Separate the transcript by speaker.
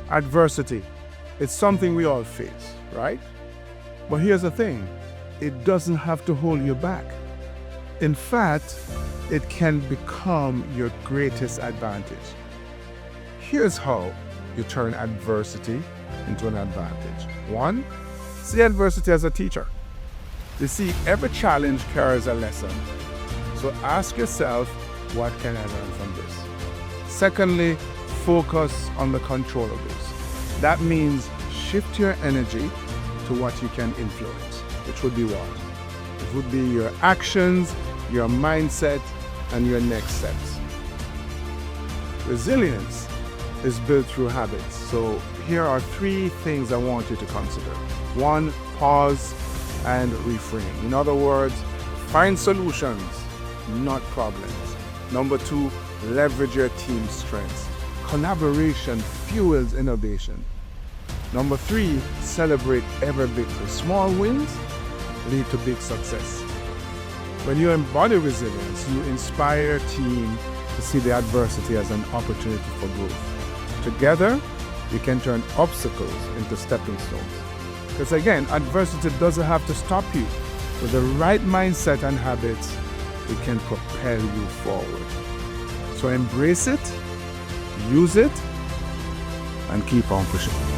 Speaker 1: Adversity, it's something we all face, right? But here's the thing, it doesn't have to hold you back. In fact, it can become your greatest advantage. Here's how you turn adversity into an advantage. 1, see adversity as a teacher. You see, every challenge carries a lesson. So ask yourself, what can I learn from this? Secondly, focus on the controllables. That means shift your energy to what you can influence, which would be what? It would be your actions, your mindset, and your next steps. Resilience is built through habits. So here are 3 things I want you to consider. 1, pause and reframe. In other words, find solutions, not problems. Number 2, leverage your team's strengths. Collaboration fuels innovation. Number 3, celebrate every victory. Small wins lead to big success. When you embody resilience, you inspire your team to see the adversity as an opportunity for growth. Together, you can turn obstacles into stepping stones. Because again, adversity doesn't have to stop you. With the right mindset and habits, it can propel you forward. So embrace it, use it, and keep on pushing.